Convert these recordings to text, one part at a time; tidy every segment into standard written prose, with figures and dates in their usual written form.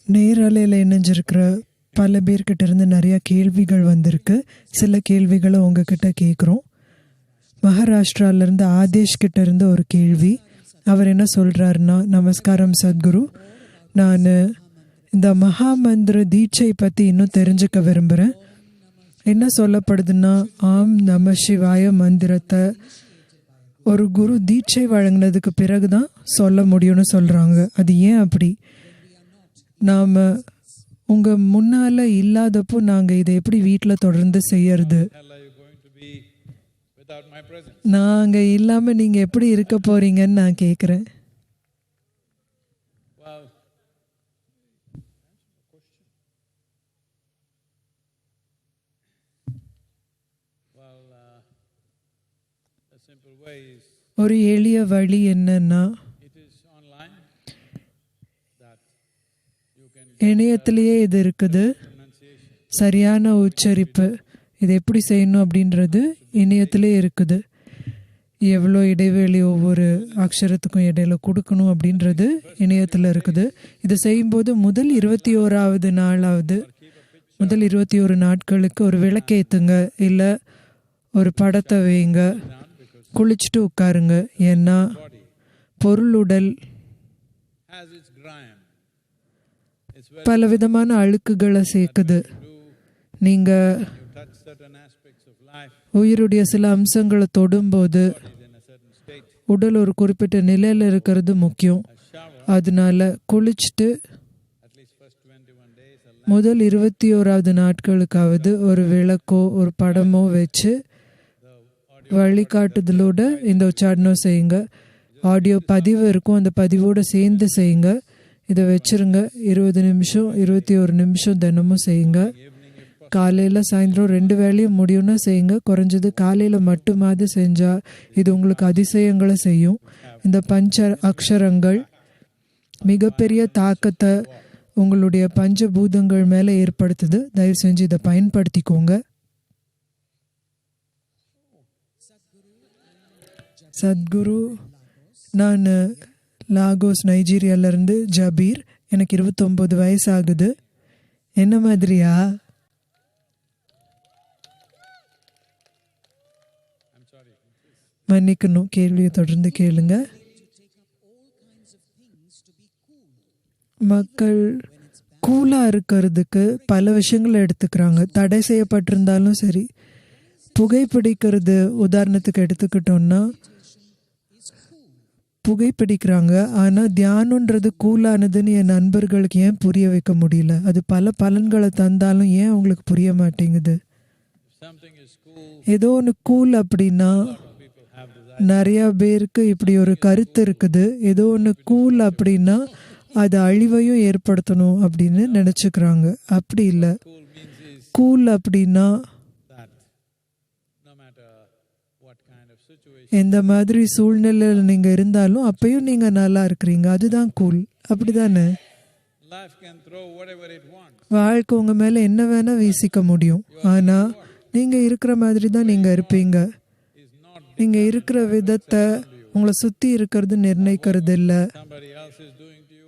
நேரலையில் இணைஞ்சிருக்கிற பல பேர்கிட்ட இருந்து நிறைய கேள்விகள் வந்திருக்கு. சில கேள்விகளை உங்ககிட்ட கேட்குறோம். மகாராஷ்டிராவிலேருந்து ஆதேஷ் கிட்ட இருந்து ஒரு கேள்வி. அவர் என்ன சொல்கிறாருன்னா, நமஸ்காரம் சத்குரு, நான் இந்த மகாமந்திர தீட்சை பற்றி இன்னும் தெரிஞ்சுக்க விரும்புகிறேன். என்ன சொல்லப்படுதுன்னா, ஆம் நம சிவாய மந்திரத்தை ஒரு குரு தீட்சை வழங்கினதுக்கு பிறகு தான் சொல்ல முடியும்னு சொல்கிறாங்க. அது ஏன் அப்படி? நாம் உங்கள் முன்னால் இல்லாதப்போ நாங்கள் இதை எப்படி வீட்டில் தொடர்ந்து செய்யறது? நாங்கள் இல்லாமல் நீங்கள் எப்படி இருக்க போகிறீங்கன்னு நான் கேட்குறேன். ஒரு எளிய வழி என்னன்னா, இணையத்திலேயே இது இருக்குது. சரியான உச்சரிப்பு இது எப்படி செய்யணும் அப்படின்றது இணையத்திலே இருக்குது. எவ்வளோ இடைவெளி ஒவ்வொரு அக்ஷரத்துக்கும் இடையில கொடுக்கணும் அப்படின்றது இணையத்தில் இருக்குது. இதை செய்யும்போது முதல் 21வது நாளாவது முதல் 21 நாட்களுக்கு ஒரு விளக்கேற்றுங்க, இல்லை ஒரு படத்தை வைங்க, குளிச்சுட்டு உட்காருங்க. ஏன்னா பொருளுடல் பல விதமான அழுக்குகளை சேர்க்குது. நீங்கள் உயிருடைய சில அம்சங்களை தொடும்போது உடல் ஒரு குறிப்பிட்ட நிலையில் இருக்கிறது முக்கியம். அதனால குளிச்சுட்டு முதல் 21வது நாட்களுக்காவது ஒரு விளக்கோ ஒரு படமோ வச்சு வழிகாட்டுதலோடு இந்த உச்சாரணம் செய்யுங்க. ஆடியோ பதிவு இருக்கும், அந்த பதிவோடு சேர்ந்து செய்யுங்க. இதை வச்சுருங்க. 20 நிமிஷம் 21 நிமிஷம் தினமும் செய்யுங்க. காலையில் சாயந்தரம் 2 வேளையும் முடியும்னா செய்யுங்க. குறைஞ்சது காலையில் மட்டுமாவது செஞ்சால் இது உங்களுக்கு அதிசயங்களை செய்யும். இந்த பஞ்ச அக்ஷரங்கள் மிகப்பெரிய தாக்கத்தை உங்களுடைய பஞ்சபூதங்கள் மேலே ஏற்படுத்துது. தயவு செஞ்சு இதை பயன்படுத்திக்கோங்க. சத்குரு, நான் லாகோஸ் நைஜீரியாவிலேருந்து ஜபீர். எனக்கு 29 வயசு ஆகுது. என்ன மாதிரியா? மன்னிக்கணும், கேள்வியை தொடர்ந்து கேளுங்க. மக்கள் கூலாக இருக்கிறதுக்கு பல விஷயங்களை எடுத்துக்கிறாங்க. தடை செய்யப்பட்டிருந்தாலும் சரி, புகைப்பிடிக்கிறது உதாரணத்துக்கு எடுத்துக்கிட்டோம்னா புகைப்பிடிக்கிறாங்க. ஆனால் தியானன்றது கூலானதுன்னு என் நண்பர்களுக்கு ஏன் புரிய வைக்க முடியல? அது பல பலன்களை தந்தாலும் ஏன் அவங்களுக்கு புரிய மாட்டேங்குது? ஏதோ ஒன்று கூல் அப்படின்னா நிறைய பேருக்கு இப்படி ஒரு கருத்து இருக்குது. ஏதோ ஒன்று கூல் அப்படின்னா அது அழிவையும் ஏற்படுத்தணும் அப்படின்னு நினச்சிக்கிறாங்க. அப்படி இல்லை. கூல் அப்படின்னா எந்த மாதிரி சூழ்நிலையில் நீங்கள் இருந்தாலும் அப்பயும் நீங்கள் நல்லா இருக்கிறீங்க, அதுதான் கூல். அப்படி தானே? வாழ்க்கை உங்கள் மேலே என்ன வேணால் வீசிக்க முடியும், ஆனால் நீங்கள் இருக்கிற மாதிரி தான் நீங்கள் இருப்பீங்க. நீங்கள் இருக்கிற விதத்தை உங்களை சுற்றி இருக்கிறது நிர்ணயிக்கிறது இல்லை.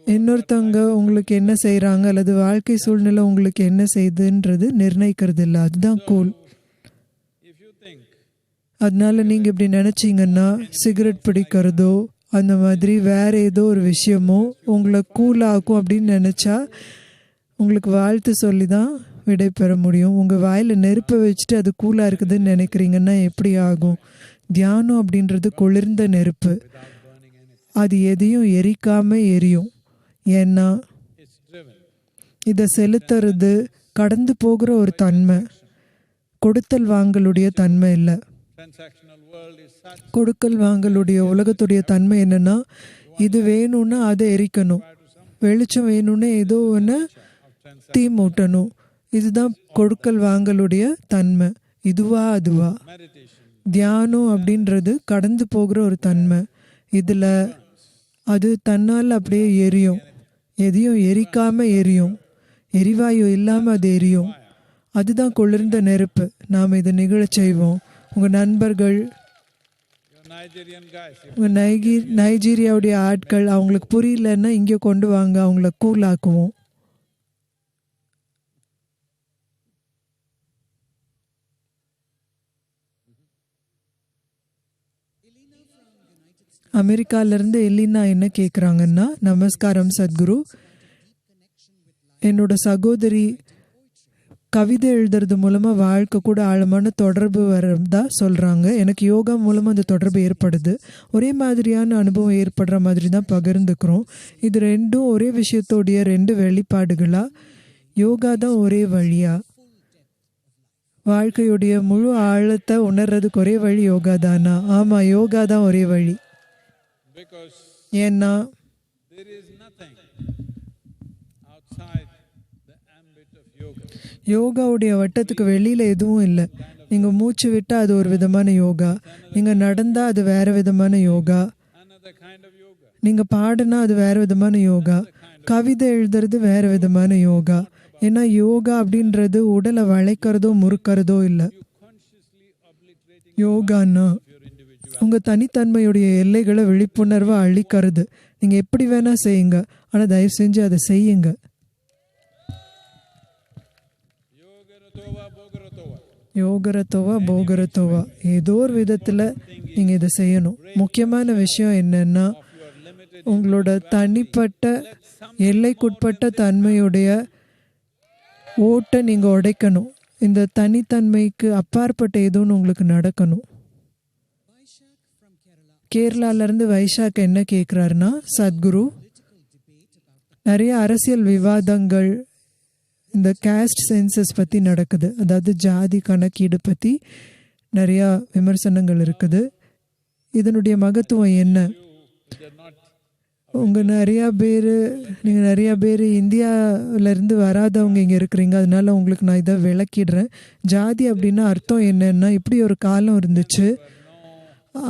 இன்னொருத்தவங்க உங்களுக்கு என்ன செய்கிறாங்க அல்லது வாழ்க்கை சூழ்நிலை உங்களுக்கு என்ன செய்யுதுன்றது நிர்ணயிக்கிறது இல்லை. அதுதான் கூல். அதனால நீங்கள் இப்படி நினச்சிங்கன்னா சிகரெட் பிடிக்கிறதோ அந்த மாதிரி வேற ஏதோ ஒரு விஷயமோ உங்களை கூலாகும் அப்படின்னு நினச்சா உங்களுக்கு வாழ்த்து சொல்லி தான் விடை பெற முடியும். உங்கள் வாயில் நெருப்பை வச்சுட்டு அது கூலாக இருக்குதுன்னு நினைக்கிறீங்கன்னா எப்படி ஆகும்? தியானம் அப்படின்றது குளிர்ந்த நெருப்பு. அது எதையும் எரிக்காமல் எரியும். ஏன்னா இதை செலுத்துறது கடந்து போகிற ஒரு தன்மை, கொடுத்தல் வாங்கலுடைய தன்மை இல்லை. கொடுக்கல் வாங்கலுடைய உலகத்துடைய தன்மை என்னன்னா, இது வேணும்னா அதை எரிக்கணும், வெளிச்சம் வேணும்னா ஏதோ ஒன்று தீ மூட்டணும். இதுதான் கொடுக்கல் வாங்கலுடைய தன்மை. இதுவா அதுவா? தியானம் அப்படின்றது கடந்து போகிற ஒரு தன்மை. இதில் அது தன்னால் அப்படியே எரியும், எதையும் எரிக்காமல் எரியும், எரிவாயு இல்லாமல் அது எரியும். அதுதான் குளிர்ந்த நெருப்பு. நாம் இதை நிகழச் செய்வோம். உங்கள் நண்பர்கள், உங்கள் நைஜீரியாவுடைய ஆட்கள், அவங்களுக்கு புரியலன்னா இங்கே கொண்டு வாங்க, அவங்கள கூல் ஆக்குவோம். அமெரிக்காவிலேருந்து எலினா என்ன கேட்குறாங்கன்னா, நமஸ்காரம் சத்குரு, என்னோட சகோதரி கவிதை எழுதுறது மூலமாக வாழ்க்கை கூட ஆழமான தொடர்பு வரதா சொல்கிறாங்க. எனக்கு யோகா மூலமாக அந்த தொடர்பு ஏற்படுது. ஒரே மாதிரியான அனுபவம் ஏற்படுற மாதிரி தான் பகிர்ந்துக்கிறோம். இது ரெண்டும் ஒரே விஷயத்தோடைய ரெண்டு வெளிப்பாடுகளா? யோகா தான் ஒரே வழியா? வாழ்க்கையுடைய முழு ஆழத்தை உணர்றதுக்கு ஒரே வழி யோகா தானா? ஆமாம், யோகா தான் ஒரே வழி. ஏன்னா யோகாவுடைய வட்டத்துக்கு வெளியில் எதுவும் இல்லை. நீங்கள் மூச்சு விட்டால் அது ஒரு விதமான யோகா, நீங்கள் நடந்தால் அது வேறு விதமான யோகா, நீங்கள் பாடினா அது வேறு விதமான யோகா, கவிதை எழுதுறது வேறு விதமான யோகா. ஏன்னா யோகா அப்படின்றது உடலை வளைக்கிறதோ முறுக்கிறதோ இல்லை. யோகான்னா உங்கள் தனித்தன்மையுடைய எல்லைகளை விழிப்புணர்வை அழிக்கிறது. நீங்கள் எப்படி வேணால் செய்யுங்க, ஆனால் தயவு செஞ்சு அதை செய்யுங்க. யோகரத்தோவா போகரத்தோவா ஏதோ ஒரு விதத்தில் நீங்கள் இதை செய்யணும். முக்கியமான விஷயம் என்னன்னா, உங்களோட தனிப்பட்ட எல்லைக்குட்பட்ட தன்மையுடைய ஓட்டை நீங்கள் உடைக்கணும். இந்த தனித்தன்மைக்கு அப்பாற்பட்ட எதுவும் உங்களுக்கு நடக்கணும். கேரளாவிலேருந்து வைஷாக் என்ன கேட்குறாருன்னா, சத்குரு, நிறைய அரசியல் விவாதங்கள் இந்த கேஸ்ட் சென்சஸ் பற்றி நடக்குது. அதாவது ஜாதி கணக்கீடு பற்றி நிறையா விமர்சனங்கள் இருக்குது. இதனுடைய மகத்துவம் என்ன? நீங்கள் நிறையா பேர் இந்தியாவிலேருந்து வராதவங்க இங்கே இருக்கிறீங்க. அதனால உங்களுக்கு நான் இதை விளக்கிடுறேன். ஜாதி அப்படின்னா அர்த்தம் என்னன்னா, இப்படி ஒரு காலம் இருந்துச்சு.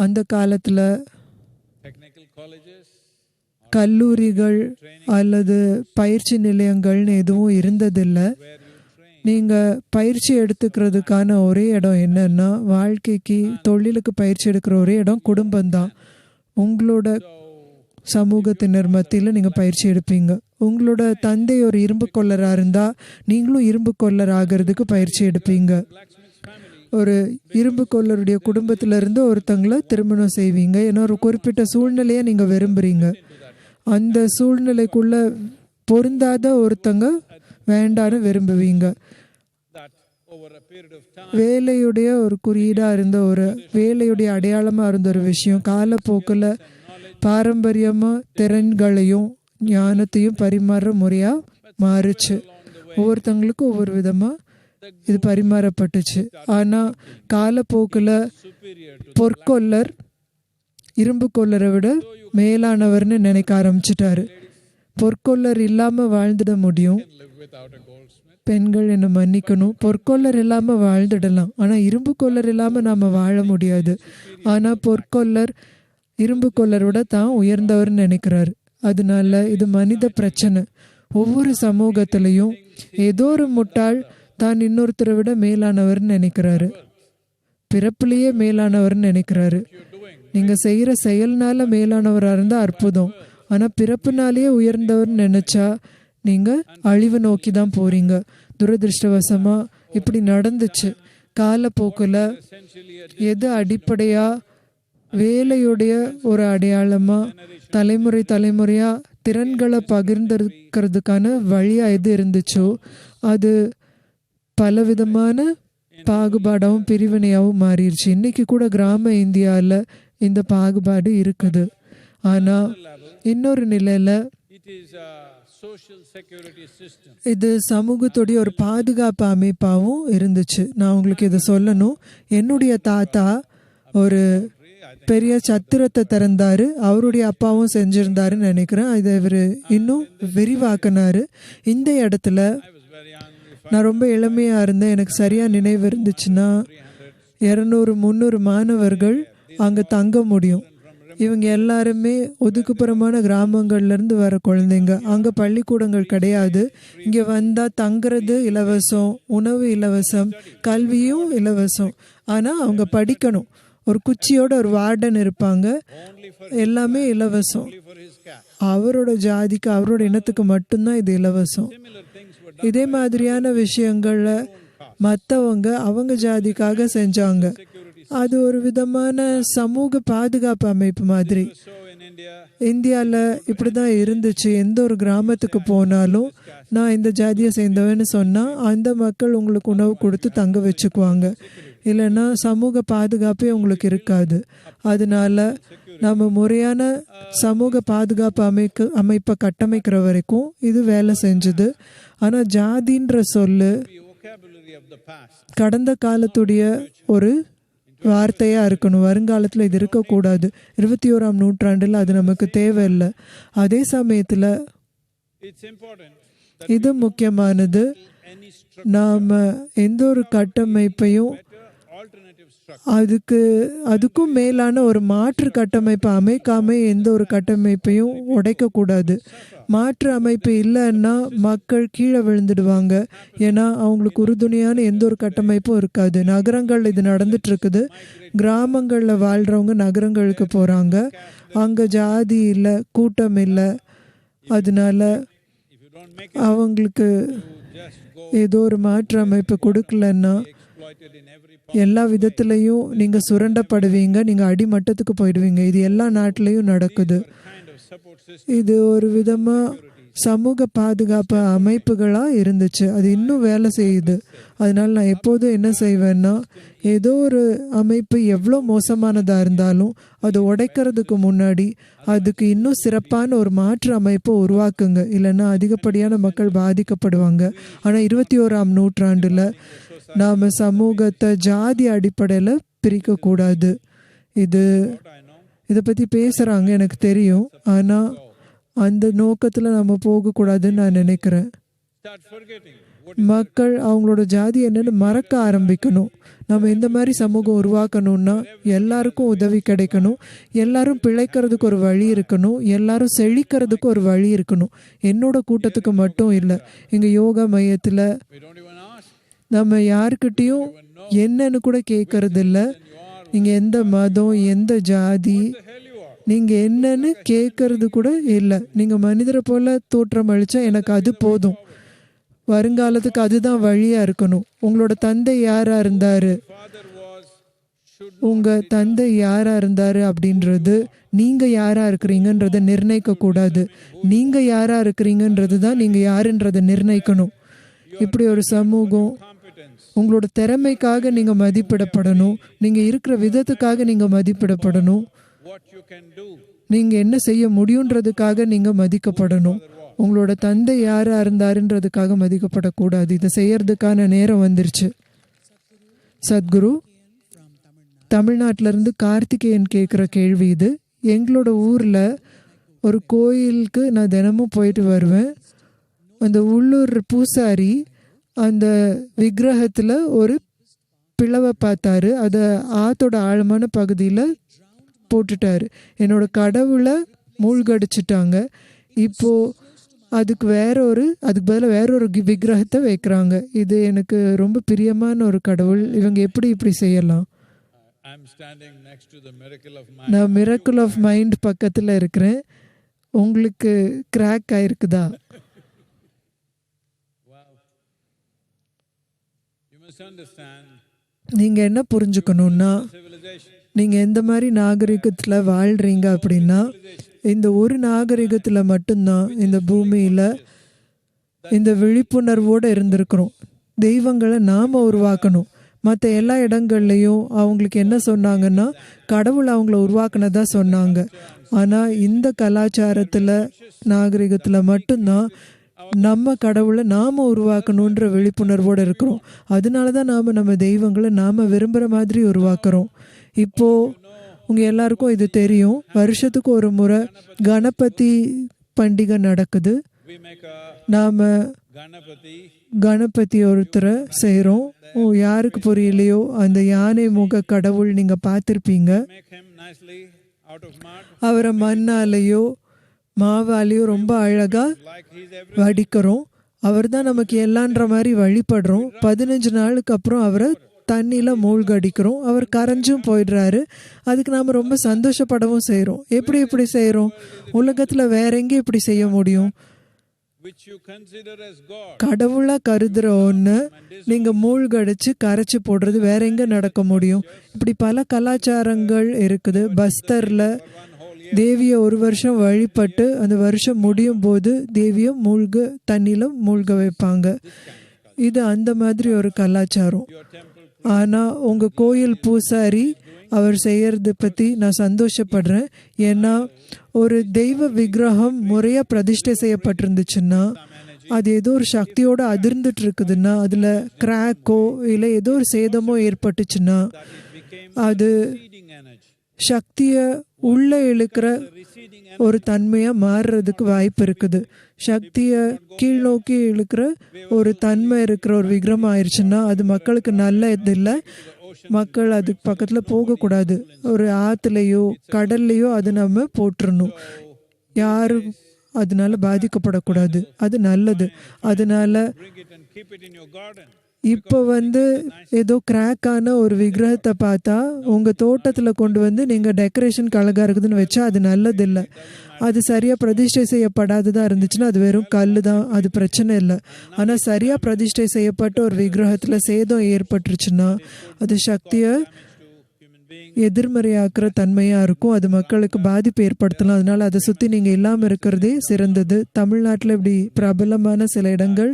அந்த காலத்தில் கல்லூரிகள் அல்லது பயிற்சி நிலையங்கள்னு எதுவும் இருந்ததில்லை. நீங்கள் பயிற்சி எடுத்துக்கிறதுக்கான ஒரே இடம் என்னன்னா, வாழ்க்கைக்கு தொழிலுக்கு பயிற்சி எடுக்கிற ஒரே இடம் குடும்பம்தான். உங்களோட சமூகத்தினர் மத்தியில் நீங்கள் பயிற்சி எடுப்பீங்க. உங்களோட தந்தை ஒரு இரும்பு கொல்லராக இருந்தால் நீங்களும் இரும்பு கொல்லர் ஆகிறதுக்கு பயிற்சி எடுப்பீங்க. ஒரு இரும்பு கொல்லருடைய குடும்பத்திலேருந்து ஒருத்தங்களை திருமணம் செய்வீங்க. ஏன்னா ஒரு குறிப்பிட்ட சூழ்நிலையை நீங்கள் விரும்புகிறீங்க. அந்த சூழ்நிலைக்குள்ளே பொருந்தாத ஒருத்தங்க வேண்டான்னு விரும்புவீங்க. வேலையுடைய ஒரு குறியீடாக இருந்த ஒரு வேலையுடைய அடையாளமாக இருந்த ஒரு விஷயம் காலப்போக்கில் பாரம்பரியமாக திறன்களையும் ஞானத்தையும் பரிமாற முறையாக மாறுச்சு. ஒவ்வொருத்தங்களுக்கும் ஒவ்வொரு விதமாக இது பரிமாறப்பட்டுச்சு. ஆனால் காலப்போக்கில் பொற்கொல்லர் இரும்பு கொல்லரை விட மேலானவர்னு நினைக்க ஆரம்பிச்சிட்டாரு. பொற்கொல்லர் இல்லாமல் வாழ்ந்துட முடியும். பெண்கள் என்னை மன்னிக்கணும், பொற்கொல்லர் இல்லாமல் வாழ்ந்துடலாம், ஆனால் இரும்பு கொல்லர் இல்லாமல் நாம் வாழ முடியாது. ஆனால் பொற்கொல்லர் இரும்பு கொல்லரோட தான் உயர்ந்தவர்னு நினைக்கிறாரு. அதனால இது மனித பிரச்சனை. ஒவ்வொரு சமூகத்திலையும் ஏதோ ஒரு முட்டாள் தான் இன்னொருத்தரை விட மேலானவர்னு நினைக்கிறாரு. பிறப்புலேயே மேலானவர்னு நினைக்கிறாரு. நீங்கள் செய்கிற செயல்னால மேலானவராக இருந்தால் அற்புதம். ஆனால் பிறப்புனாலேயே உயர்ந்தவர்னு நினச்சா நீங்கள் அழிவு நோக்கி தான் போகிறீங்க. துரதிருஷ்டவசமாக இப்படி நடந்துச்சு. காலப்போக்கில் எது அடிப்படையாக வேலையுடைய ஒரு அடையாளமாக தலைமுறையாக திறன்களை பகிர்ந்திருக்கிறதுக்கான வழியாக எது இருந்துச்சோ அது பலவிதமான பாகுபாடாகவும் பிரிவினையாகவும் மாறிடுச்சு. இன்றைக்கி கூட கிராம இந்தியாவில் இந்த பாகுபாடு இருக்குது. ஆனால் இன்னொரு நிலையில் இது சமூகத்துடைய ஒரு பாதுகாப்பு அமைப்பாகவும் இருந்துச்சு. நான் உங்களுக்கு இதை சொல்லணும். என்னுடைய தாத்தா ஒரு பெரிய சத்திரத்தை திறந்தாரு. அவருடைய அப்பாவும் செஞ்சிருந்தாருன்னு நினைக்கிறேன். இதை இவர் இன்னும் விரிவாக்கினாரு. இந்த இடத்துல நான் ரொம்ப இளமையாக இருந்தேன். எனக்கு சரியாக நினைவு இருந்துச்சுன்னா 200-300 மாணவர்கள் அங்கே தங்க முடியும். இவங்க எல்லாருமே ஒதுக்குப்புறமான கிராமங்கள்லேருந்து வர குழந்தைங்க. அங்கே பள்ளிக்கூடங்கள் கிடையாது. இங்கே வந்தால் தங்குறது இலவசம், உணவு இலவசம், கல்வியும் இலவசம். ஆனால் அவங்க படிக்கணும். ஒரு குச்சியோட ஒரு வார்டன் இருப்பாங்க. எல்லாமே இலவசம். அவரோட ஜாதிக்கு அவரோட இனத்துக்கு மட்டும்தான் இது இலவசம். இதே மாதிரியான விஷயங்களை மற்றவங்க அவங்க ஜாதிக்காக செஞ்சாங்க. அது ஒரு விதமான சமூக பாதுகாப்பு அமைப்பு மாதிரி. So in India, இந்தியாவில் இப்படி தான் இருந்துச்சு. எந்த ஒரு கிராமத்துக்கு போனாலும் நான் இந்த ஜாதியை சேர்ந்தவன்னு சொன்னால் அந்த மக்கள் உங்களுக்கு உணவு கொடுத்து தங்க வச்சுக்குவாங்க. இல்லைன்னா சமூக பாதுகாப்பே உங்களுக்கு இருக்காது. அதனால நம்ம முறையான சமூக பாதுகாப்பு அமைப்பை கட்டமைக்கிற வரைக்கும் இது வேலை செஞ்சுது. ஆனால் ஜாதின்ற சொல்லு the vocabulary of the past. கடந்த காலத்துடைய ஒரு வார்த்தையாக இருக்கணும். வருங்காலத்தில் இது இருக்கக்கூடாது. 21ஆம் நூற்றாண்டில் அது நமக்கு தேவையில்லை. அதே சமயத்தில் It's important இது முக்கியமானது. any நாம் எந்த ஒரு கட்டமைப்பையும் alternative structure. அதுக்கும் மேலான ஒரு மாற்று கட்டமைப்பை அமைக்காம எந்த ஒரு கட்டமைப்பையும் உடைக்கக்கூடாது. மாற்று அமைப்பு இல்லைன்னா மக்கள் கீழே விழுந்துடுவாங்க. ஏன்னா அவங்களுக்கு உறுதுணையான எந்த ஒரு கட்டமைப்பும் இருக்காது. நகரங்கள் இது நடந்துட்டு இருக்குது. கிராமங்களில் வாழ்கிறவங்க நகரங்களுக்கு போகிறாங்க. அங்கே ஜாதி இல்லை, கூட்டம் இல்லை. அதனால If you don't make அவங்களுக்கு just go ஏதோ ஒரு மாற்று அமைப்பு கொடுக்கலன்னா exploited in every எல்லா விதத்துலையும் நீங்கள் சுரண்டப்படுவீங்க, நீங்கள் அடிமட்டத்துக்கு போயிடுவீங்க. இது எல்லா நாட்டிலையும் நடக்குது. kind of support system. இது ஒரு விதமாக சமூக பாதுகாப்பு அமைப்புகளாக இருந்துச்சு. அது இன்னும் வேலை செய்யுது. அதனால நான் எப்போதும் என்ன செய்வேன்னா, ஏதோ ஒரு அமைப்பு எவ்வளோ மோசமானதாக இருந்தாலும் அதை உடைக்கிறதுக்கு முன்னாடி அதுக்கு இன்னும் சிறப்பான ஒரு மாற்று அமைப்பை உருவாக்குங்க. இல்லைன்னா அதிகப்படியான மக்கள் பாதிக்கப்படுவாங்க. ஆனால் 21ஆம் நூற்றாண்டில் நாம் சமூகத்தை ஜாதி அடிப்படையில் பிரிக்கக்கூடாது. இதை பற்றி பேசுகிறாங்க, எனக்கு தெரியும். ஆனால் அந்த நோக்கத்தில் நம்ம போகக்கூடாதுன்னு நான் நினைக்கிறேன். Start forgetting what மக்கள் அவங்களோட ஜாதி என்னன்னு மறக்க ஆரம்பிக்கணும். நம்ம இந்த மாதிரி சமூகம் உருவாக்கணும்னா எல்லாருக்கும் உதவி கிடைக்கணும், எல்லாரும் பிழைக்கிறதுக்கு ஒரு வழி இருக்கணும், எல்லாரும் செழிக்கிறதுக்கு ஒரு வழி இருக்கணும். என்னோட கூட்டத்துக்கு மட்டும் இல்லை, எங்கள் யோகா மையத்தில் we don't even ask. நம்ம யாருக்கிட்டையும் என்னன்னு கூட கேட்கறது இல்லை. நீங்கள் எந்த மதம், எந்த ஜாதி, The hell you are. நீங்கள் என்னன்னு கேட்கறது கூட இல்லை. நீங்கள் மனிதரை போல தோற்றம் அளித்தா எனக்கு அது போதும். வருங்காலத்துக்கு அதுதான் வழியாக இருக்கணும். உங்களோட தந்தை யாராக இருந்தார், Father was, should உங்கள் தந்தை யாராக இருந்தார் அப்படின்றது நீங்கள் யாராக இருக்கிறீங்கன்றதை நிர்ணயிக்கக்கூடாது. நீங்கள் யாராக இருக்கிறீங்கன்றது தான் நீங்கள் யாருன்றதை நிர்ணயிக்கணும். இப்படி ஒரு சமூகம் competence. உங்களோட திறமைக்காக நீங்கள் மதிப்பிடப்படணும். நீங்கள் இருக்கிற விதத்துக்காக நீங்கள் மதிப்பிடப்படணும். What you can do. நீங்கள் என்ன செய்ய முடியுன்றதுக்காக நீங்கள் மதிக்கப்படணும். உங்களோட தந்தை யாராக இருந்தாருன்றதுக்காக மதிக்கப்படக்கூடாது. இதை செய்யறதுக்கான நேரம் வந்துருச்சு. சத்குரு தமிழ்நாட்டிலேருந்து கார்த்திகேயன் கேட்குற கேள்வி இது. எங்களோட ஊரில் ஒரு கோயிலுக்கு நான் தினமும் போயிட்டு வருவேன். அந்த உள்ளூர் பூசாரி அந்த விக்கிரகத்தில் ஒரு பிளவை பார்த்தாரு. அதை ஆத்தோட ஆழமான பகுதியில் போட்டுட்டாரு. என்னோட கடவுளை மூழ்கடிச்சிட்டாங்க. இப்போது அதுக்கு பதிலாக வேற ஒரு விக்கிரகத்தை வைக்கிறாங்க. இது எனக்கு ரொம்ப பிரியமான ஒரு கடவுள். இவங்க எப்படி இப்படி செய்யலாம்? I'm standing next to the miracle of mind. நான் மிரக்கிள் ஆஃப் மைண்ட் பக்கத்தில் இருக்கிறேன். உங்களுக்கு crack ஆயிருக்குதா? Wow. You must understand நீங்கள் என்ன புரிஞ்சுக்கணுன்னா, civilization. நீங்கள் எந்த மாதிரி நாகரிகத்தில் வாழ்கிறீங்க அப்படின்னா, இந்த ஒரு நாகரிகத்தில் மட்டும்தான் இந்த பூமியில் இந்த விழிப்புணர்வோடு இருந்திருக்கிறோம். தெய்வங்களை நாம் உருவாக்கணும். மற்ற எல்லா இடங்கள்லையும் அவங்களுக்கு என்ன சொன்னாங்கன்னா, கடவுள் அவங்கள உருவாக்குனதா சொன்னாங்க. ஆனால் இந்த கலாச்சாரத்தில் நாகரிகத்தில் மட்டும்தான் நம்ம கடவுளை நாம் உருவாக்கணுன்ற விழிப்புணர்வோடு இருக்கிறோம். அதனால தான் நம்ம தெய்வங்களை நாம் விரும்புகிற மாதிரி உருவாக்குறோம். இப்போது உங்கள் எல்லாருக்கும் இது தெரியும். வருஷத்துக்கு ஒரு முறை கணபதி பண்டிகை நடக்குது. We make a நாம் Ganapati. கணபதி ஒருத்தரை செய்கிறோம். யாருக்கு புரியலையோ அந்த யானை முக கடவுள் நீங்கள் பார்த்துருப்பீங்க. Make him nicely out of mud. அவரை மண்ணாலேயோ மாவாலேயோ ரொம்ப அழகாக Like he's every. வடிக்கிறோம். அவர் தான் நமக்கு எல்லான்ற மாதிரி வழிபடுறோம். 15 நாளுக்கு அப்புறம் அவரை தண்ணியில் மூழ்கடிக்கிறோம். அவர் கரைஞ்சும் போயிடுறாரு. அதுக்கு நாம் ரொம்ப சந்தோஷப்படவும் செய்கிறோம். எப்படி இப்படி செய்கிறோம்? உலகத்தில் வேற எங்கே இப்படி செய்ய முடியும்? which you consider as God. கடவுளா கருதுற ஒன்று நீங்க மூழ்கடிச்சு கரைச்சி போடுறது வேற எங்க நடக்க முடியும்? இப்படி பல கலாச்சாரங்கள் இருக்குது. பஸ்தர்ல தேவியை ஒரு வருஷம் வழிபட்டு அந்த வருஷம் முடியும் போது தேவியை தண்ணியில மூழ்க வைப்பாங்க. இது அந்த மாதிரி ஒரு கலாச்சாரம். ஆனா உங்க கோயில் பூசாரி அவர் செய்யறது பத்தி நான் சந்தோஷப்படுறேன். ஏன்னா ஒரு தெய்வ விக்கிரகம் முறையா பிரதிஷ்டை செய்யப்பட்டிருந்துச்சுன்னா அது ஏதோ ஒரு சக்தியோட அதிர்ந்துட்டு இருக்குதுன்னா அதுல கிராக்கோ இல்லை ஏதோ ஒரு சேதமோ ஏற்பட்டுச்சுன்னா அது சக்தியை உள்ள இழுக்கிற ஒரு தன்மையா மாறுறதுக்கு வாய்ப்பு இருக்குது. சக்தியை கீழ் நோக்கி இழுக்கிற ஒரு தன்மை இருக்கிற ஒரு விக்கிரகம் ஆயிடுச்சுன்னா அது மக்களுக்கு நல்ல இது இல்லை. மக்கள் அதுக்கு பக்கத்துல போகக்கூடாது. ஒரு ஆத்துலயோ கடல்லையோ அது நம்ம போட்டுறணும். யாரும் அதனால பாதிக்கப்படக்கூடாது. அது நல்லது. அதனால இப்போ ஏதோ கிராக்கான ஒரு விக்கிரகத்தை பார்த்தா உங்க தோட்டத்துல கொண்டு நீங்க டெக்கரேஷன் அழகா இருக்குதுன்னு வச்சா அது நல்லது இல்லை. அது சரியா பிரதிஷ்டை செய்யப்படாததா இருந்துச்சுன்னா அது வெறும் கல்லு தான், அது பிரச்சனை இல்லை. ஆனா சரியா பிரதிஷ்டை செய்யப்பட்ட ஒரு விக்கிரகத்துல சேதம் ஏற்பட்டுருச்சுன்னா அது சக்தியை எதிர்மறையாக்குற தன்மையா இருக்கும். அது மக்களுக்கு பாதிப்பு ஏற்படுத்தலாம். அதனால அதை சுத்தி நீங்க இல்லாம இருக்கிறதே சிறந்தது. தமிழ்நாட்டில் இப்படி பிரபலமான சில இடங்கள்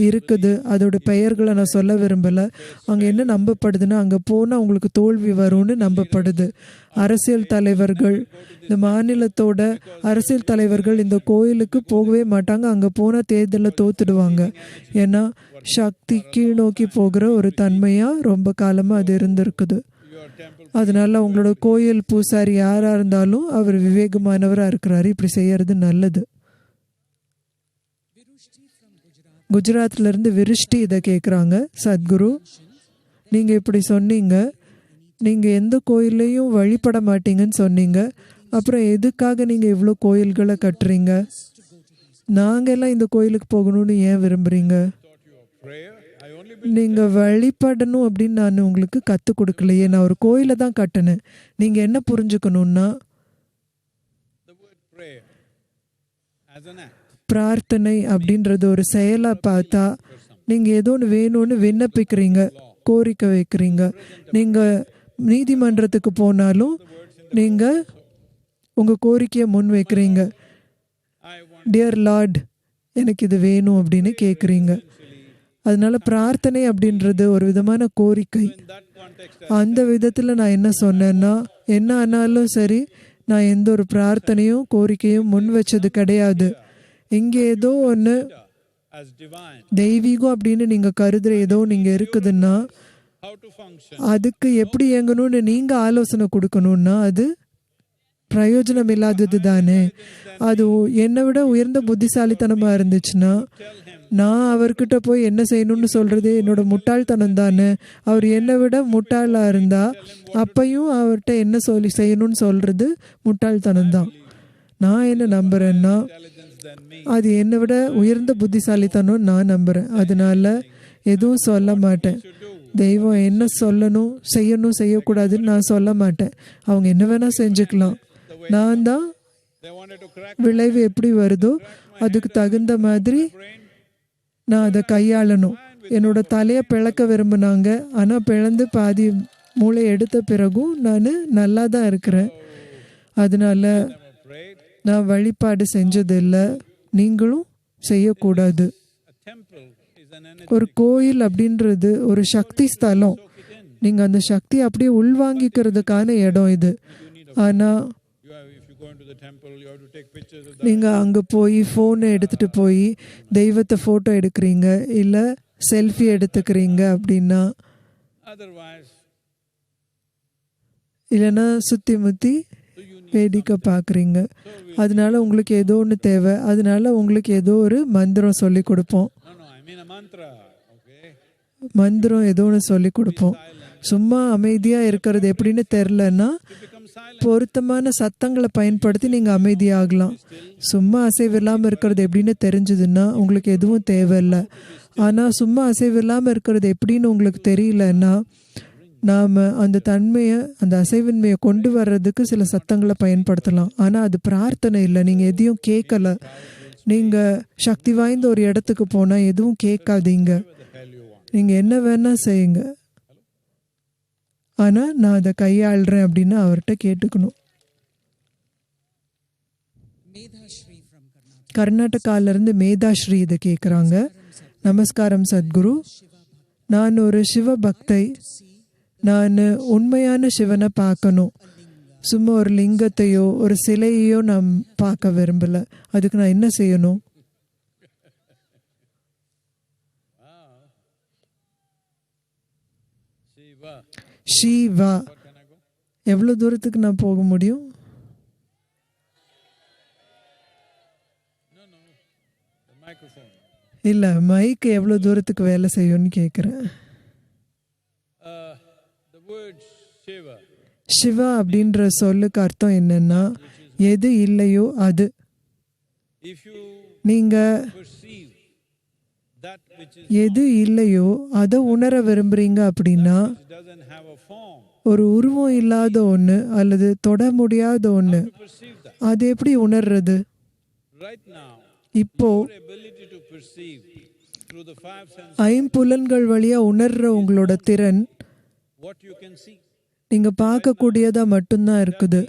இருக்குது. அதோட பெயர்களை நான் சொல்ல விரும்பல. அங்க என்ன நம்பப்படுதுன்னா அங்க போனா உங்களுக்கு தோல்வி வரும்னு நம்பப்படுது. அரசியல் தலைவர்கள், இந்த மாநிலத்தோட அரசியல் தலைவர்கள் இந்த கோயிலுக்கு போகவே மாட்டாங்க. அங்க போனா தேர்தலில் தோத்துடுவாங்க. ஏன்னா சக்தி கீழ் நோக்கி போகிற ஒரு தன்மையா ரொம்ப காலமா அது இருந்திருக்குது. அதனால உங்களோட கோயில் பூசாரி யாரா இருந்தாலும் அவர் விவேகமானவரா இருக்கிறாரு. இப்படி செய்யறது நல்லது. குஜராத்ல இருந்து விருஷ்டி இதை கேட்குறாங்க. சத்குரு, நீங்க இப்படி சொன்னீங்க, நீங்க எந்த கோயிலையும் வழிபட மாட்டீங்கன்னு சொன்னீங்க. அப்புறம் எதுக்காக நீங்க இவ்வளோ கோயில்களை கட்டுறீங்க? நாங்க எல்லாம் இந்த கோயிலுக்கு போகணும்னு ஏன் விரும்புறீங்க? நீங்க வழிபடணும் அப்படின்னு நான் உங்களுக்கு கற்றுக் கொடுக்கலையே. நான் ஒரு கோயிலை தான் கட்டினேன். நீங்க என்ன புரிஞ்சுக்கணும்னா பிரார்த்தனை அப்படின்றது ஒரு செயலா பார்த்தா நீங்க ஏதோ ஒன்று வேணும்னு விண்ணப்பிக்கிறீங்க, கோரிக்கை வைக்கிறீங்க. நீங்க நீதிமன்றத்துக்கு போனாலும் நீங்க உங்க கோரிக்கையை முன் வைக்கிறீங்க. டியர் லார்ட், எனக்கு இது வேணும் அப்படின்னு கேட்குறீங்க. அதனால பிரார்த்தனை அப்படின்றது ஒரு விதமான கோரிக்கை. அந்த விதத்தில் நான் என்ன சொன்னேன்னா, என்ன ஆனாலும் சரி நான் எந்த ஒரு பிரார்த்தனையும் கோரிக்கையும் முன் வச்சது கிடையாது. இங்கே ஏதோ ஒன்று தெய்வீகம் அப்படின்னு நீங்க கருதுற ஏதோ நீங்க இருக்குதுன்னா அதுக்கு எப்படி இயங்கணும்னு நீங்க ஆலோசனை கொடுக்கணும்னா அது பிரயோஜனம் இல்லாதது தானே. அது என்னை விட உயர்ந்த புத்திசாலித்தனமா இருந்துச்சுன்னா நான் அவர்கிட்ட போய் என்ன செய்யணும்னு சொல்றது என்னோட முட்டாள்தனம் தானே. அவர் என்னை விட முட்டாளா இருந்தா அப்பையும் அவர்கிட்ட என்ன செய்யணும்னு சொல்றது முட்டாள்தனம் தான். நான் என்ன நம்புறேன்னா அது என்னை விட உயர்ந்த புத்திசாலித்தனம் நான் நம்புறேன். அதனால எதுவும் சொல்ல மாட்டேன். தெய்வம் என்ன சொல்லணும் செய்யணும் செய்யக்கூடாதுன்னு நான் சொல்ல மாட்டேன். அவங்க என்ன வேணா செஞ்சுக்கலாம். நான் தான் விளைவு எப்படி வருதோ அதுக்கு தகுந்த மாதிரி நான் அதை கையாளணும். என்னோட தலையை பிளக்க விரும்பினாங்க. ஆனால் பிளந்து பாதி மூளை எடுத்த பிறகும் நான் நல்லா தான் இருக்கிறேன். அதனால நான் வழிபாடு செஞ்சதில்லை, நீங்களும் செய்யக்கூடாது. ஒரு கோயில் அப்படின்றது ஒரு சக்தி ஸ்தலம். நீங்கள் அந்த சக்தியை அப்படியே உள்வாங்கிக்கிறதுக்கான இடம் இது. ஆனால் நீங்கள் அங்கே போய் ஃபோனை எடுத்துகிட்டு போய் தெய்வத்தை ஃபோட்டோ எடுக்கிறீங்க இல்லை செல்ஃபி எடுத்துக்கிறீங்க அப்படின்னா இல்லைன்னா சுற்றி முற்றி வேடிக்கை பார்க்குறீங்க. அதனால உங்களுக்கு ஏதோ ஒன்று தேவை. அதனால உங்களுக்கு ஏதோ ஒரு மந்திரம் சொல்லி கொடுப்போம். மந்திரம் ஏதோ ஒன்று சொல்லி கொடுப்போம். சும்மா அமைதியாக இருக்கிறது எப்படின்னு தெரிலன்னா பொருத்தமான சத்தங்களை பயன்படுத்தி நீங்கள் அமைதியாகலாம். சும்மா அசைவில்லாமல் இருக்கிறது எப்படின்னு தெரிஞ்சதுன்னா உங்களுக்கு எதுவும் தேவையில்லை. ஆனால் சும்மா அசைவில்லாமல் இருக்கிறது எப்படின்னு உங்களுக்கு தெரியலன்னா நாம் அந்த தன்மையை அந்த அசைவின்மையை கொண்டு வர்றதுக்கு சில சத்தங்களை பயன்படுத்தலாம். ஆனால் அது பிரார்த்தனை இல்லை. நீங்கள் எதையும் கேட்கல, நீங்க சக்தி வாய்ந்த ஒரு இடத்துக்கு போனா எதுவும் கேட்காதீங்க, Whatever the hell you want. நீங்க என்ன வேணா செய்யுங்க, ஆனா நான் அதை கையாளுறேன் அப்படின்னு அவர்கிட்ட கேட்டுக்கணும். கர்நாடகால இருந்து மேதாஸ்ரீ இதை கேட்குறாங்க. நமஸ்காரம் சத்குரு, நான் ஒரு சிவ பக்தை. நான் உண்மையான சிவனை பார்க்கணும். சும்மா ஒரு லிங்கத்தையோ ஒரு சிலையையோ நான் பார்க்க விரும்பல. அதுக்கு நான் என்ன செய்யணும்? Shiva. Shiva, Can I go? எவ்வளோ தூரத்துக்கு நான் போக முடியும்? No, no. The microphone. இல்லை, மைக் எவ்வளோ தூரத்துக்கு வேலை செய்யும்னு கேட்குறேன். The word Shiva. சிவா அப்படின்ற சொல்லுக்கு அர்த்தம் என்னன்னா, எது இல்லையோ அது. If you நீங்க perceive that which is எது இல்லையோ அதை உணர விரும்புறீங்க அப்படின்னா, which doesn't have a form, ஒரு உருவம் இல்லாத ஒன்று அல்லது தொட முடியாத ஒன்று, to perceive that. அது எப்படி உணர்றது? Right now, இப்போ your ability to perceive through the five senses ஐம்புலன்கள் வழியா உணர்ற உங்களோட திறன் what you can see. நீங்க பார்க்கக்கூடியதா மட்டும்தான் இருக்குது.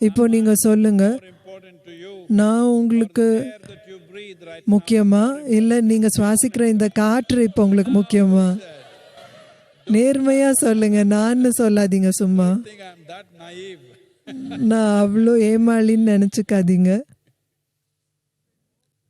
இப்போ நீங்க சொல்லுங்க, More important to you, நான் உங்களுக்கு air that you breathe right முக்கியமா இல்லை நீங்க சுவாசிக்கிற இந்த காற்று இப்போ உங்களுக்கு முக்கியமா? நேர்மையா சொல்லுங்க, நான் சொல்லாதீங்க சும்மா. now. I think I'm that naive. நான் அவ்வளோ ஏமாளின்னு நினச்சிக்காதீங்க.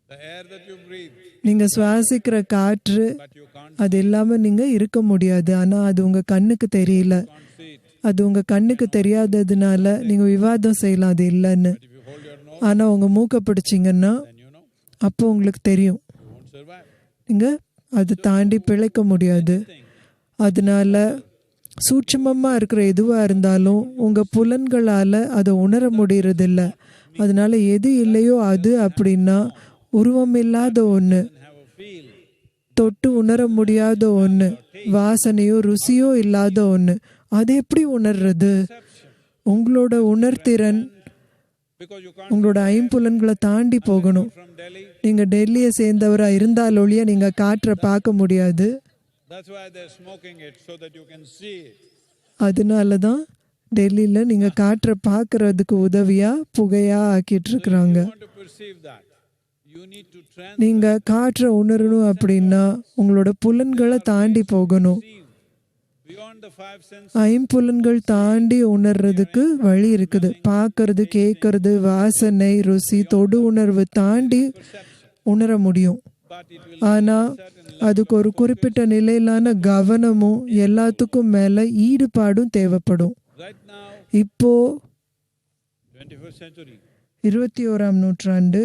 The air that you breathe, நீங்க சுவாசிக்கிற காற்று, but you can't அது இல்லாமல் நீங்க இருக்க முடியாது. ஆனால் அது உங்க கண்ணுக்கு தெரியல. see it. அது உங்க கண்ணுக்கு தெரியாததுனால நீங்க விவாதம் செய்யலாம் அது இல்லைன்னு. If you hold your nose, ஆனா உங்க மூக்கை பிடிச்சிங்கன்னா then you know அப்போ உங்களுக்கு தெரியும். you won't survive. நீங்க அது தாண்டி பிழைக்க முடியாது. அதனால சூட்சமமாக இருக்கிற எதுவாக இருந்தாலும் உங்கள் புலன்களால் அதை உணர முடியறதில்ல. அதனால எது இல்லையோ அது அப்படின்னா உருவம் இல்லாத ஒன்று, Have a feel. தொட்டு உணர முடியாத ஒன்று, வாசனையோ ருசியோ இல்லாத ஒன்று. அது எப்படி உணர்றது? உங்களோட உணர்திறன் Because you can't உங்களோட ஐம்புலன்களை தாண்டி போகணும். from Delhi. நீங்கள் டெல்லியை சேர்ந்தவராக இருந்தால் ஒழிய நீங்கள் காற்றை பார்க்க முடியாது. That's why they're smoking it, so that you can see it. அதனால தான் டெல்லியில் நீங்கள் காற்றை பார்க்கறதுக்கு உதவியாக புகையாக ஆக்கிட்டு இருக்கிறாங்க. You want to perceive that. You need to transceive நீங்கள் காற்றை உணரணும் அப்படின்னா உங்களோட புலன்களை தாண்டி போகணும். beyond the five senses. ஐம்புலன்கள் தாண்டி உணர்றதுக்கு வழி இருக்குது. பார்க்கறது, கேட்கறது, வாசனை, ருசி, தொடு உணர்வு தாண்டி உணர முடியும். But it will ஆனால் அதுக்கு ஒரு குறிப்பிட்ட நிலையிலான கவனமும் எல்லாத்துக்கும் மேலே ஈடுபாடும் தேவைப்படும். right now, இப்போ 21st century, 21ஆம் நூற்றாண்டு,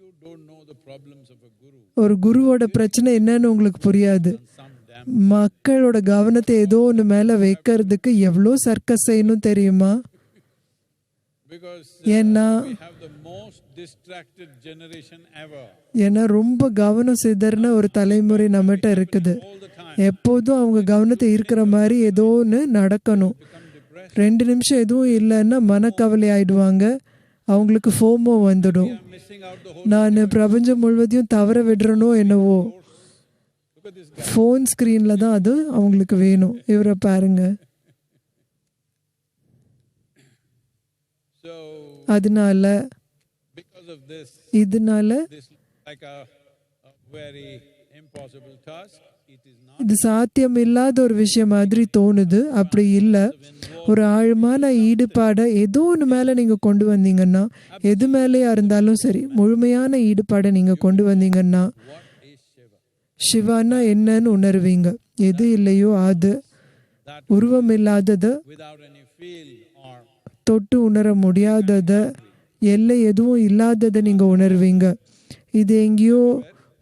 you don't know the problems of a guru. ஒரு குருவோட பிரச்சனை என்னன்னு உங்களுக்கு புரியாது. Some damn. மக்களோட கவனத்தை ஏதோ ஒன்று மேலே வைக்கிறதுக்கு எவ்வளோ சர்க்கஸ் செய்யணும் தெரியுமா? Because ஏன்னா we have the most distracted generation ever. ஏன்னா ரொம்ப கவனம் சிதறின ஒரு தலைமுறை நம்மகிட்ட இருக்குது. All the time. எப்போதும் அவங்க கவனத்தை இருக்கிற மாதிரி ஏதோ ஒன்று நடக்கணும். Become depressed. 2 நிமிஷம் எதுவும் இல்லைன்னா மனக்கவலை ஆயிடுவாங்க. அவங்களுக்கு ஃபோமோ வந்துடும். I'm missing out the whole. நான் பிரபஞ்சம் முழுவதையும் தவற விடுறனோ என்னவோ. Look at this guy. Phone ஸ்க்ரீனில் தான் அது அவங்களுக்கு வேணும். இவரை பாருங்க. So, அதனால because of this, இதனால this like a very impossible task. It is not. இது சாத்தியம் இல்லாத ஒரு விஷயம் மாதிரி தோணுது. அப்படி இல்லை. ஒரு ஆழமான ஈடுபாடை ஏதோ ஒன்று மேலே நீங்கள் கொண்டு வந்தீங்கன்னா, எது மேலேயா இருந்தாலும் சரி, முழுமையான ஈடுபாடை நீங்கள் கொண்டு வந்தீங்கன்னா What is Shiva? சிவானா என்னன்னு உணர்வீங்க. எது இல்லையோ அது, உருவம் இல்லாதது, Without any feel or தொட்டு உணர முடியாததை, எல்லை எதுவும் இல்லாததை நீங்கள் உணர்வீங்க. இது எங்கேயோ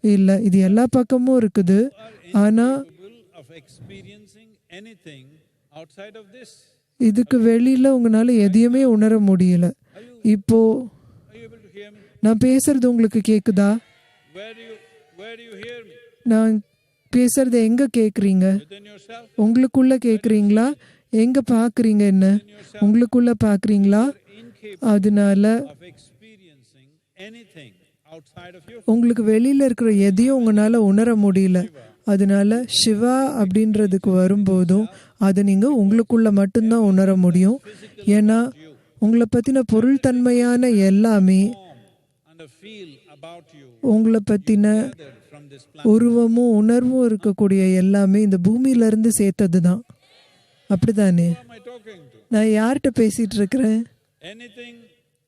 இல்லை, இது எல்லா பக்கமும் இருக்குது. ஆனால் capable of experiencing anything outside of this. இதுக்கு வெளியில் உங்களால் எதையுமே உணர முடியல. இப்போ Are you able to hear me? நான் பேசுறது உங்களுக்கு கேட்குதா? Where do you hear me? நான் பேசுறது எங்கே கேட்குறீங்க? Within yourself? உங்களுக்குள்ள கேட்குறீங்களா? எங்கே பார்க்குறீங்க? என்ன உங்களுக்குள்ள பார்க்குறீங்களா? Incapable அதனால of experiencing anything outside of you. உங்களுக்கு வெளியில இருக்கிற எதையும் உங்களால உணர முடியல. அதனால சிவா அப்படின்றதுக்கு வரும்போதும் அதை நீங்க உங்களுக்குள்ள மட்டும்தான் உணர முடியும். ஏன்னா உங்களை பத்தின பொருள் தன்மையான எல்லாமே, And a feel about you உங்களை பத்தின from this planet. உருவமும் உணர்வும் இருக்கக்கூடிய எல்லாமே இந்த பூமியில இருந்து சேர்த்தது தான். அப்படிதானே? Who am I talking to? நான் யார்கிட்ட பேசிட்டு இருக்கிறேன்? Anything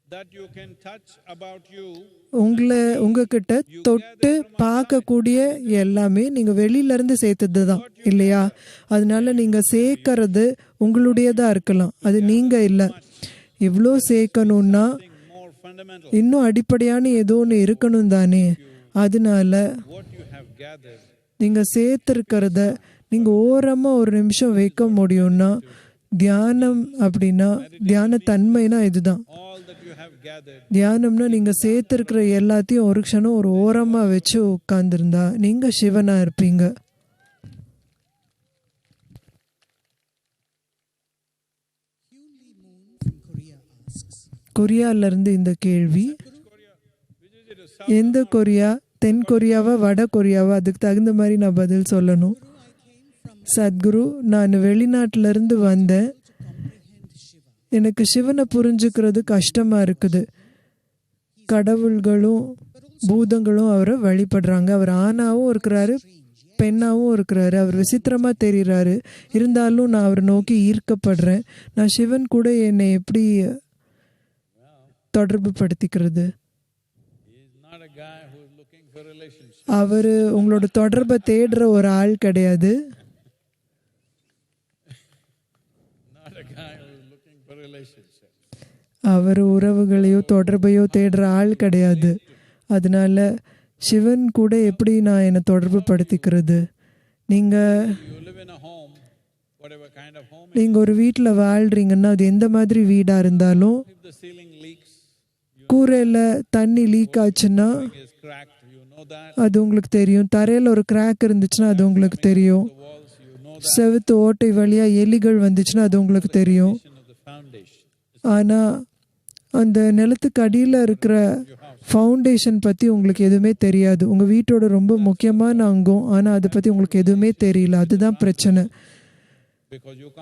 that you can touch about you, உங்ககிட்ட தொட்டு பார்க்கக்கூடிய எல்லாமே நீங்க வெளியில இருந்து சேர்த்தது தான் இல்லையா? அதனால நீங்க சேர்க்கறது உங்களுடையதா இருக்கலாம், அது நீங்க இல்லை. இவ்வளோ சேர்க்கணும்னா more fundamental, இன்னும் அடிப்படையான ஏதோ ஒன்று இருக்கணும் தானே. அதனால what you have gathered, நீங்க சேர்த்திருக்கிறத நீங்க ஓரமா ஒரு நிமிஷம் வைக்க முடியும்னா, தியானம் அப்படின்னா தியான தன்மைனா இதுதான். all that you have gathered, தியானம்னா நீங்க சேர்த்திருக்கிற எல்லாத்தையும் ஒரு க்ஷணம் ஒரு ஓரமா வச்சு உட்கார்ந்துருந்தா நீங்க சிவனா இருப்பீங்க. கொரியால இருந்து இந்த கேள்வி. எந்த கொரியா? தென் கொரியாவா வட கொரியாவா? அதுக்கு தகுந்த மாதிரி நான் பதில் சொல்லணும். சத்குரு, நான் வெளிநாட்டில இருந்து வந்தேன். எனக்கு சிவனை புரிஞ்சுக்கிறது கஷ்டமா இருக்குது. கடவுள்களும் பூதங்களும் அவரை வழிபடுறாங்க. அவர் ஆணாவும் இருக்கிறாரு, பெண்ணாவும் இருக்கிறாரு. அவர் விசித்திரமா தெரிகிறாரு. இருந்தாலும் நான் அவரை நோக்கி ஈர்க்கப்படுறேன். நான் சிவன் கூட என்னை எப்படி தொடர்பு படுத்திக்கிறது? அவர் உங்களோட தொடர்பை தேடுற ஒரு ஆள் கிடையாது. அவர் உறவுகளையோ தொடர்பையோ தேடுற ஆள் கிடையாது. அதனால சிவன் கூட எப்படி நான் என்னை தொடர்பு படுத்திக்கிறது? நீங்க ஒரு வீட்டில் வாழ்றீங்கன்னா அது எந்த மாதிரி வீடா இருந்தாலும், கூரையில தண்ணி லீக் ஆச்சுன்னா அது உங்களுக்கு தெரியும். தரையில ஒரு கிராக் இருந்துச்சுன்னா அது உங்களுக்கு தெரியும். செவுத்து ஓட்டை வழியா எலிகள் வந்துச்சுன்னா அது உங்களுக்கு தெரியும். ஆனா அந்த நிலத்துக்கு அடியில் இருக்கிற ஃபவுண்டேஷன் பற்றி உங்களுக்கு எதுவுமே தெரியாது. உங்கள் வீட்டோட ரொம்ப முக்கியமான அங்கம், ஆனால் அதை பற்றி உங்களுக்கு எதுவுமே தெரியல. அதுதான் பிரச்சனை.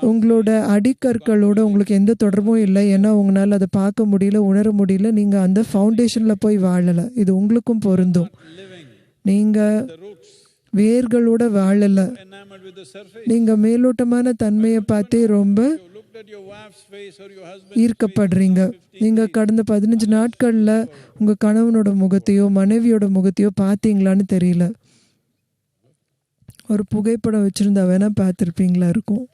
உங்களோட அடிக்கற்களோட உங்களுக்கு எந்த தொடர்பும் இல்லை. ஏன்னா உங்களால் அதை பார்க்க முடியல, உணர முடியல. நீங்கள் அந்த ஃபவுண்டேஷனில் போய் வாழலை. இது உங்களுக்கும் பொருந்தும். நீங்கள் வேர்களோட வாழலை. நீங்கள் மேலோட்டமான தன்மையை பார்த்தே ரொம்ப ஈர்க்கப்படுறீங்க. நீங்க கடந்த 15 நாட்கள்ல உங்க கணவனோட முகத்தையோ மனைவியோட முகத்தையோ பார்த்தீங்களான்னு தெரியல. ஒரு புகைப்படம் வச்சிருந்தா வேணா பார்த்திருப்பீங்களா இருக்கும்.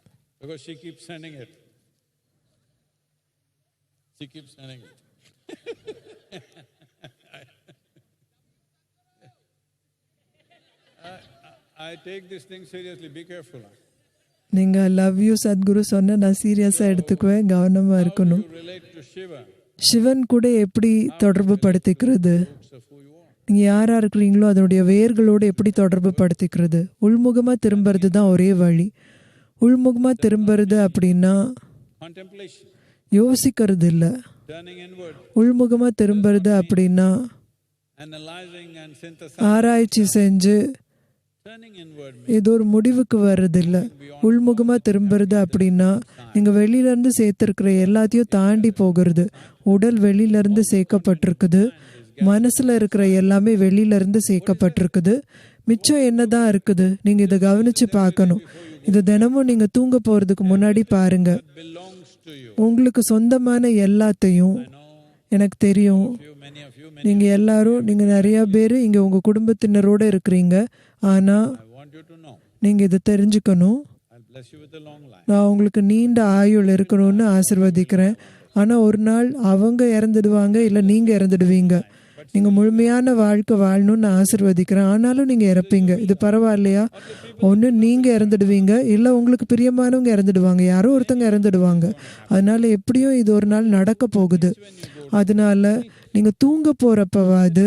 I take this thing seriously. Be careful. நீங்க லவ் யூ சத்குரு சொன்ன நான் சீரியஸா எடுத்துக்குவேன். கவனமா இருக்கணும். சிவன் கூட எப்படி தொடர்பு படுத்திக்கிறது? நீங்க யாரா இருக்கிறீங்களோ அதனுடைய வேர்களோடு எப்படி தொடர்பு படுத்திக்கிறது? உள்முகமா திரும்புறது தான் ஒரே வழி. உள்முகமா திரும்புறது அப்படின்னா யோசிக்கிறது இல்லை. உள்முகமா திரும்புறது அப்படின்னா ஆராய்ச்சி செஞ்சு ஏதோ ஒரு முடிவுக்கு வர்றது இல்லை. உள்முகமா திரும்புறது அப்படின்னா நீங்க வெளியில இருந்து சேர்த்திருக்கிற எல்லாத்தையும் தாண்டி போகிறது. உடல் வெளியில இருந்து சேர்க்கப்பட்டிருக்குது. மனசுல இருக்கிற எல்லாமே வெளியில இருந்து சேர்க்கப்பட்டிருக்குது. மிச்சம் என்னதான் இருக்குது? நீங்க இதை கவனிச்சு பார்க்கணும். இது தினமும் நீங்க தூங்க போறதுக்கு முன்னாடி பாருங்க. உங்களுக்கு சொந்தமான எல்லாத்தையும் எனக்கு தெரியும். நீங்க எல்லாரும், நீங்க நிறைய பேர் இங்க உங்க குடும்பத்தினரோட இருக்கிறீங்க. ஆனா நீங்க இதை தெரிஞ்சுக்கணும். நான் உங்களுக்கு நீண்ட ஆயுள் இருக்கணும்னு ஆசீர்வதிக்கிறேன். ஆனா ஒரு நாள் அவங்க இறந்துடுவாங்க, இல்லை நீங்க இறந்துடுவீங்க. நீங்க முழுமையான வாழ்க்கை வாழணும்னு ஆசீர்வதிக்கிறேன். ஆனாலும் நீங்க இறப்பீங்க. இது பரவாயில்லையா? ஒன்று நீங்க இறந்துடுவீங்க, இல்லை உங்களுக்கு பிரியமானவங்க இறந்துடுவாங்க. யாரோ ஒருத்தங்க இறந்துடுவாங்க. அதனால எப்படியும் இது ஒரு நாள் நடக்க போகுது. அதனால நீங்க தூங்க போறப்பவாது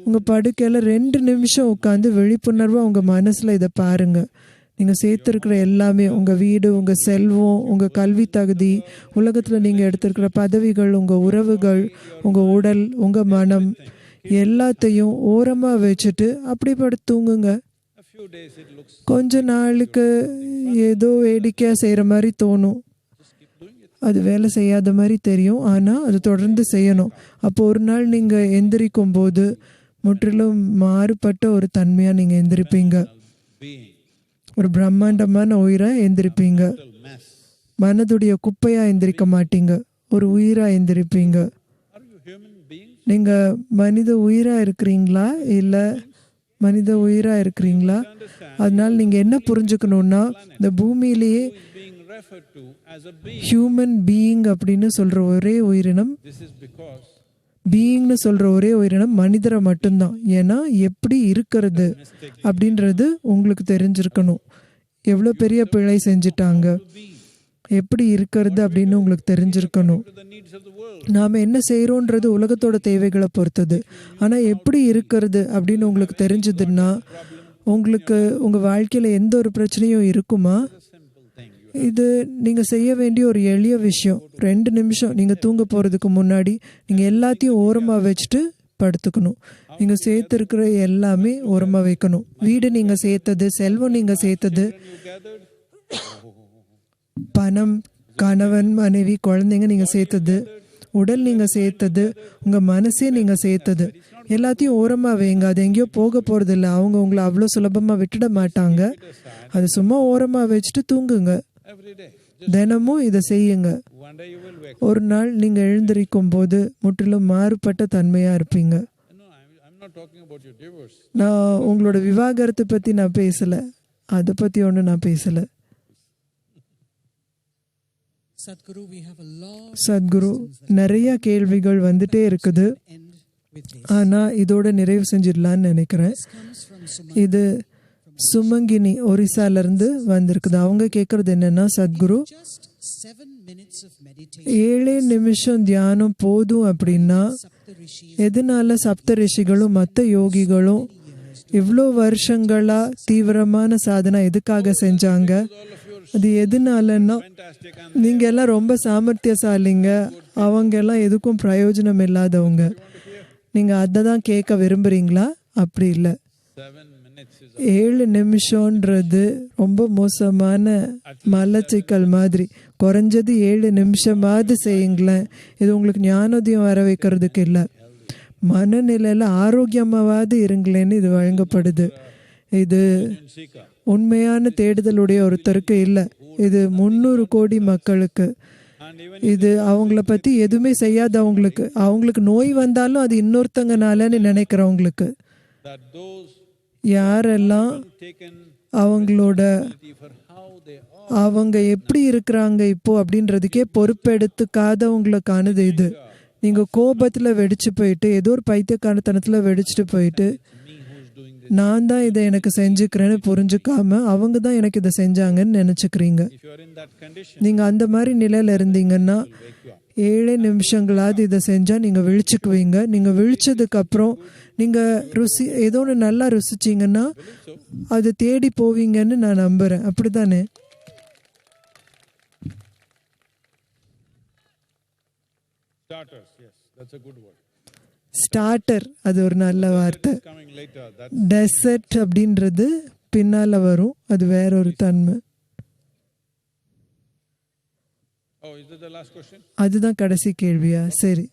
உங்க படுக்கையில 2 நிமிஷம் உட்காந்து விழிப்புணர்வா உங்க மனசுல இதை பாருங்க. நீங்கள் சேர்த்துருக்கிற எல்லாமே, உங்கள் வீடு, உங்கள் செல்வம், உங்கள் கல்வி தகுதி, உலகத்தில் நீங்கள் எடுத்திருக்கிற பதவிகள், உங்கள் உறவுகள், உங்கள் உடல், உங்கள் மனம், எல்லாத்தையும் ஓரமாக வச்சுட்டு அப்படி படுத்து தூங்குங்க. A few days it looks, கொஞ்ச நாளுக்கு ஏதோ வேடிக்கையாக செய்கிற மாதிரி தோணும், அது வேலை செய்யாத மாதிரி தெரியும், ஆனால் அது தொடர்ந்து செய்யணும். அப்போ ஒரு நாள் நீங்கள் எந்திரிக்கும் போது முற்றிலும் மாறுபட்ட ஒரு தன்மையாக நீங்கள் எந்திரிப்பீங்க. being, ஒரு பிரம்மாண்டமான உயிராக எந்திரிப்பீங்க. total mess. மனதுடைய குப்பையாக எந்திரிக்க மாட்டீங்க, ஒரு உயிராக எந்திரிப்பீங்க. Are you human beings? நீங்கள் மனித உயிராக இருக்கிறீங்களா இல்லை மனித உயிராக இருக்கிறீங்களா? அதனால நீங்கள் என்ன புரிஞ்சுக்கணுன்னா, இந்த பூமியிலேயே Who is being referred to as a being? Human being அப்படின்னு சொல்கிற ஒரே உயிரினம், This is because பீயிங்னு சொல்கிற ஒரே உயிரினம் மனிதரை மட்டும்தான். ஏன்னா எப்படி இருக்கிறது அப்படின்றது உங்களுக்கு தெரிஞ்சிருக்கணும். எவ்வளோ பெரிய பிழை செஞ்சிட்டாங்க, எப்படி இருக்கிறது அப்படின்னு உங்களுக்கு தெரிஞ்சிருக்கணும். to the needs of the world. நாம் என்ன செய்கிறோன்றது உலகத்தோட தேவைகளை பொறுத்தது. ஆனால் எப்படி இருக்கிறது அப்படின்னு உங்களுக்கு தெரிஞ்சதுன்னா உங்களுக்கு உங்கள் வாழ்க்கையில் எந்த ஒரு பிரச்சனையும் இருக்குமா? Simple thing. இது நீங்கள் செய்ய வேண்டிய ஒரு எளிய விஷயம். 2 நிமிஷம் நீங்கள் தூங்க போகிறதுக்கு முன்னாடி நீங்கள் எல்லாத்தையும் ஓரமாக வச்சுட்டு படுத்துக்கணும். நீங்கள் சேர்த்துருக்கிற எல்லாமே ஓரமாக வைக்கணும். வீடு நீங்கள் சேர்த்தது, செல்வம் நீங்கள் சேர்த்தது, You gathered. பணம், கணவன், மனைவி, குழந்தைங்க நீங்கள் சேர்த்தது, உடல் நீங்கள் சேர்த்தது, உங்கள் மனசே நீங்கள் சேர்த்தது, எல்லாத்தையும் ஓரமாக வைங்க. அது எங்கேயோ போக போகிறதில்ல. அவங்க உங்களை அவ்வளோ சுலபமாக விட்டுட மாட்டாங்க. அது சும்மா ஓரமாக வச்சுட்டு தூங்குங்க. Every day. தினமும் இதை செய்யுங்க. One day you will wake. ஒரு நாள் நீங்கள் எழுந்திருக்கும் போது முற்றிலும் மாறுபட்ட தன்மையாக இருப்பீங்க. No, I'm not talking about your divorce. நான் உங்களோட விவாகரத்தை பற்றி நான் பேசலை, அதை பற்றி ஒன்றும் நான் பேசலை. Sadhguru, we have a lot Sadhguru, நிறைய கேள்விகள் வந்துட்டே இருக்குது. end with this. ஆனால் இதோட நிறைவு செஞ்சிடலான்னு நினைக்கிறேன். Comes from Suma. இது சுமங்கினி ஒரிசாலேருந்து வந்திருக்குது. அவங்க கேட்குறது என்னென்னா, Sadhguru, Just 7 minutes of meditation. 7 நிமிஷம் தியானம் போதும் அப்படின்னா Sapta Rishis எதனால சப்த ரிஷிகளும் மற்ற யோகிகளும் இவ்வளோ வருஷங்களாக தீவிரமான சாதனை எதுக்காக செஞ்சாங்க? அது எதனாலன்னா, Fantastic. And நீங்கள் எல்லாம் ரொம்ப சாமர்த்தியசாலிங்க, அவங்க எல்லாம் எதுக்கும் பிரயோஜனம் இல்லாதவங்க. நீங்கள் அதை தான் கேட்க விரும்புகிறீங்களா? அப்படி இல்லை. 7 minutes is 7 நிமிஷம்ன்றது ரொம்ப மோசமான மலச்சிக்கல் மாதிரி. குறைஞ்சது 7 நிமிஷமாவது செய்யுங்களேன். இது உங்களுக்கு ஞானோதயம் வர வைக்கிறதுக்கு இல்லை, மனநிலையில் ஆரோக்கியமாவது இருங்களேன்னு இது வழங்கப்படுது. இது seeker. உண்மையான தேடுதலுடைய ஒருத்தருக்கு இல்லை, இது 300 கோடி மக்களுக்கு. And even இது அவங்கள பற்றி எதுவுமே செய்யாதவங்களுக்கு, அவங்களுக்கு நோய் வந்தாலும் அது இன்னொருத்தங்கனாலன்னு நினைக்கிறவங்களுக்கு, that those யாரெல்லாம் taken அவங்களோட for how they are. அவங்க எப்படி இருக்கிறாங்க இப்போ அப்படின்றதுக்கே பொறுப்பெடுத்துக்காதவங்களுக்கானது இது. நீங்கள் கோபத்தில் வெடிச்சு போயிட்டு, ஏதோ ஒரு பைத்தியக்காரத்தனத்தில் வெடிச்சிட்டு போயிட்டு, Me who's doing this. நான் தான் இதை எனக்கு செஞ்சுக்கிறேன்னு புரிஞ்சுக்காம அவங்க தான் எனக்கு இதை செஞ்சாங்கன்னு நினச்சிக்கிறீங்க. If you are in that condition, நீங்கள் அந்த மாதிரி நிலையில் இருந்தீங்கன்னா 7 நிமிஷங்களாவது இதை செஞ்சால் நீங்கள் விழிச்சுக்குவீங்க. நீங்கள் விழிச்சதுக்கப்புறம் நீங்கள் ஏதோ ஒன்று நல்லா ருசிச்சிங்கன்னா அது தேடி போவீங்கன்னு நான் நம்புகிறேன். அப்படி தானே? starters, yes, that's a good word. Starter, அது ஒரு நல்ல வார்த்தை. It's coming later. That dessert அப்படின்றது பின்னால் வரும், அது வேற ஒரு தன்மை. oh, is that the last question? அதுதான் கடைசி கேள்வியா? சரி.